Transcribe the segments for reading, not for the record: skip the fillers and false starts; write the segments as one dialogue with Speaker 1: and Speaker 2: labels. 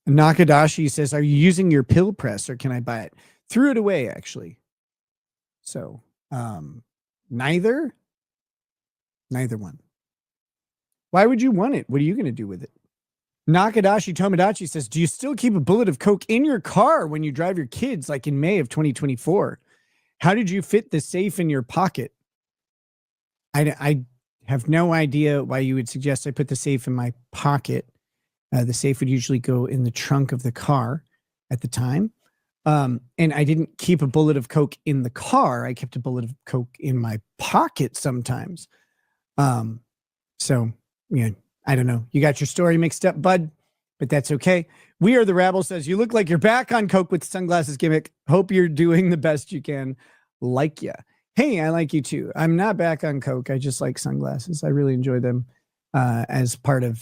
Speaker 1: Nakadashi says, are you using your pill press or can I buy it? Threw it away, actually. So, neither one. Why would you want it? What are you going to do with it? Nakadashi Tomodachi says, do you still keep a bullet of coke in your car when you drive your kids, like in May of 2024? How did you fit the safe in your pocket? I have no idea why you would suggest I put the safe in my pocket. The safe would usually go in the trunk of the car at the time. And I didn't keep a bullet of coke in the car. I kept a bullet of coke in my pocket sometimes. So, yeah, I don't know. You got your story mixed up, bud, but that's okay. We Are the Rabble says, you look like you're back on coke with the sunglasses gimmick. Hope you're doing the best you can. Like ya. Hey, I like you too. I'm not back on coke. I just like sunglasses. I really enjoy them. As part of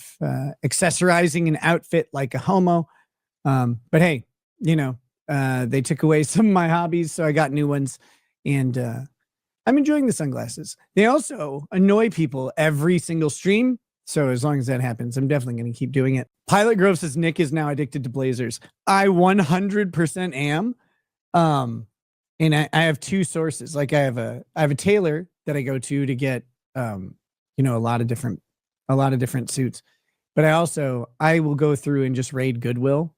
Speaker 1: accessorizing an outfit like a homo. But hey, they took away some of my hobbies, so I got new ones. And I'm enjoying the sunglasses. They also annoy people every single stream. So as long as that happens, I'm definitely going to keep doing it. Pilot Grove says, Nick is now addicted to blazers. I 100% am. And I have two sources. Like I have a tailor that I go to get, a lot of different suits, but I will go through and just raid Goodwill.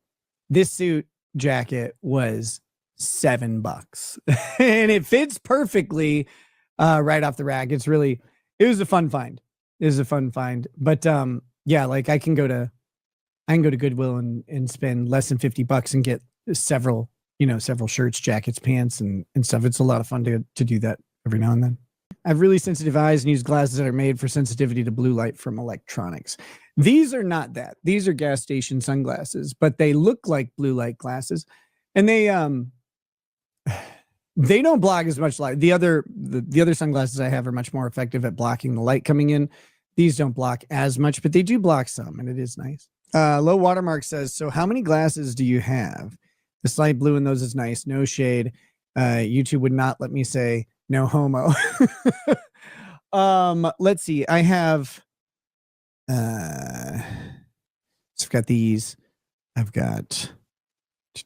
Speaker 1: This suit jacket was $7 and it fits perfectly right off the rack. It was a fun find. But yeah, like I can go to Goodwill and spend less than $50 and get several shirts, jackets, pants, and stuff. It's a lot of fun to do that every now and then. I have really sensitive eyes and use glasses that are made for sensitivity to blue light from electronics. These are not that. These are gas station sunglasses, but they look like blue light glasses, and they don't block as much light. The other sunglasses I have are much more effective at blocking the light coming in. These don't block as much, but they do block some, and it is nice. Low Watermark says, so how many glasses do you have? The slight blue in those is nice. No shade. YouTube would not let me say no homo. Let's see. I have so I've got these. I've got I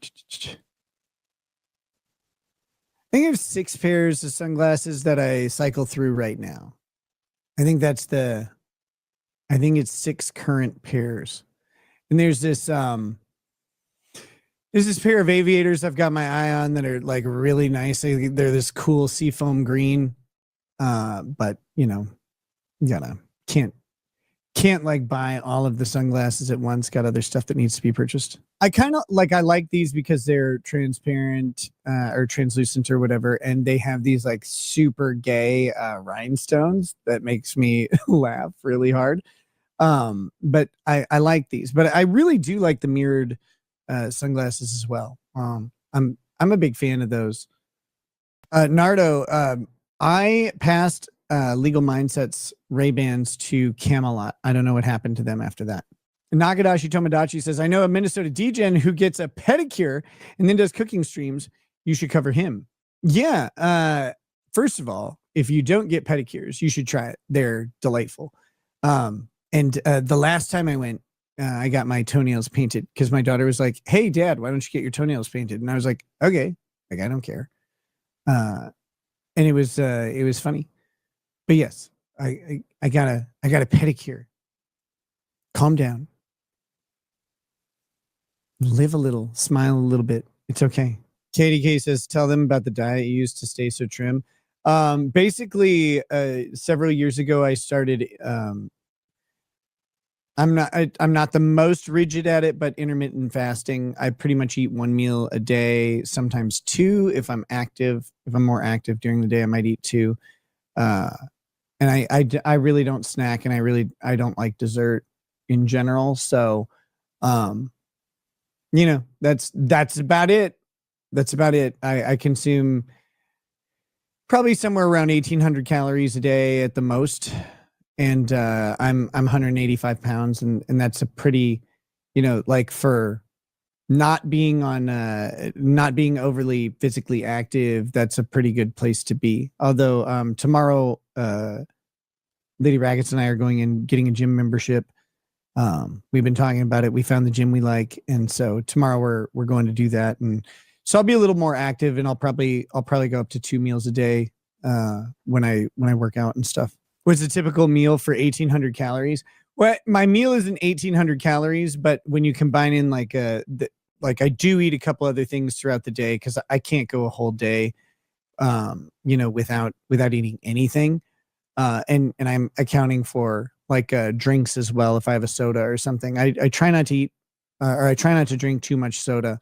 Speaker 1: think I have 6 pairs of sunglasses that I cycle through right now. I think it's 6 current pairs. And there's this pair of aviators I've got my eye on that are like really nice. They're this cool seafoam green. But can't like buy all of the sunglasses at once. Got other stuff that needs to be purchased. I like these because they're transparent or translucent or whatever, and they have these like super gay rhinestones that makes me laugh really hard. But I like these, but I really do like the mirrored sunglasses as well. I'm a big fan of those. Nardo, I passed Legal Mindsets Ray-Bans to Camelot. I don't know what happened to them after that. Nakadashi Tomodachi says, I know a Minnesota DGen who gets a pedicure and then does cooking streams. You should cover him. Yeah. First of all, if you don't get pedicures, you should try it. They're delightful. And the last time I went, I got my toenails painted because my daughter was like, hey, Dad, why don't you get your toenails painted? And I was like, okay, like, I don't care. And it was funny. But yes, I got a pedicure. Calm down. Live a little, smile a little bit. It's okay. Katie K says, tell them about the diet you used to stay so trim. Basically, several years ago, I started, I'm not the most rigid at it, but intermittent fasting. I pretty much eat 1 meal a day, sometimes 2. If I'm more active during the day, I might eat 2. And I really don't snack, and I don't like dessert in general. So, that's about it. That's about it. I consume probably somewhere around 1,800 calories a day at the most. And I'm 185 pounds, and that's a pretty, like for not being overly physically active, that's a pretty good place to be. Although tomorrow, Lady Raggets and I are going and getting a gym membership. We've been talking about it. We found the gym we like, and so tomorrow we're going to do that. And so I'll be a little more active, and I'll probably go up to 2 meals a day when I work out and stuff. What's a typical meal for 1,800 calories? Well, my meal isn't 1,800 calories, but when you combine in like I do eat a couple other things throughout the day because I can't go a whole day, without eating anything. And I'm accounting for like drinks as well. If I have a soda or something, I try not to eat or I try not to drink too much soda.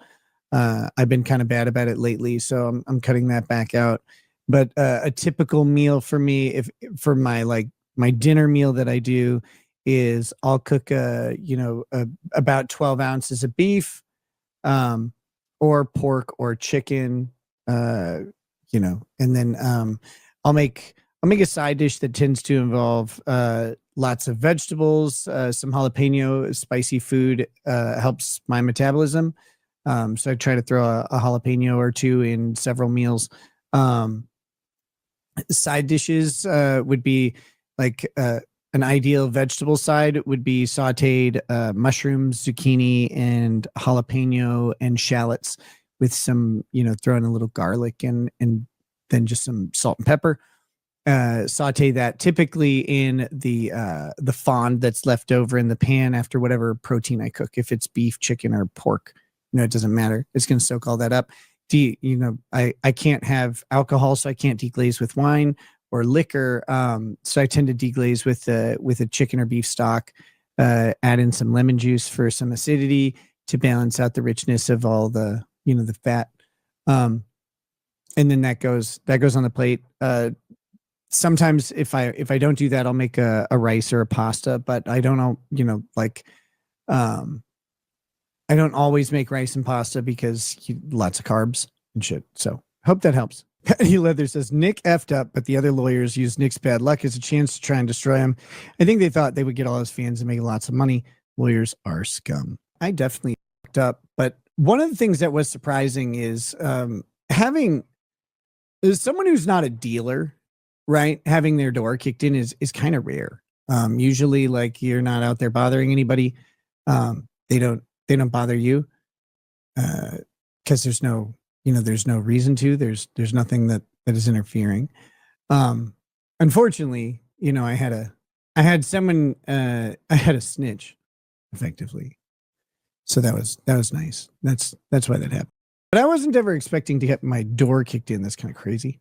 Speaker 1: I've been kind of bad about it lately, so I'm cutting that back out. But a typical meal for me, if for my dinner meal that I do, is I'll cook about 12 ounces of beef, um, or pork or chicken, uh, and then I'll make a side dish that tends to involve lots of vegetables, some jalapeno. Spicy food helps my metabolism. So I try to throw a jalapeno or two in several meals. Um, Side dishes would be like an ideal vegetable side would be sauteed mushrooms, zucchini, and jalapeno and shallots with some, throw in a little garlic and then just some salt and pepper. Saute that typically in the fond that's left over in the pan after whatever protein I cook. If it's beef, chicken, or pork, it doesn't matter. It's going to soak all that up. I can't have alcohol, so I can't deglaze with wine or liquor. So I tend to deglaze with a chicken or beef stock. Add in some lemon juice for some acidity to balance out the richness of all the fat. And then that goes on the plate. Sometimes if I don't do that, I'll make a rice or a pasta, but I don't know, I don't always make rice and pasta because lots of carbs and shit. So hope that helps. Patty Leather says Nick effed up, but the other lawyers used Nick's bad luck as a chance to try and destroy him. I think they thought they would get all his fans and make lots of money. Lawyers are scum. I definitely effed up, but one of the things that was surprising is having someone who's not a dealer, right, having their door kicked in is kind of rare. Usually, like, you're not out there bothering anybody. They don't bother you because there's no reason to. There's nothing that is interfering. Unfortunately, I had a snitch, effectively. So that was nice. That's why that happened. But I wasn't ever expecting to get my door kicked in. That's kind of crazy.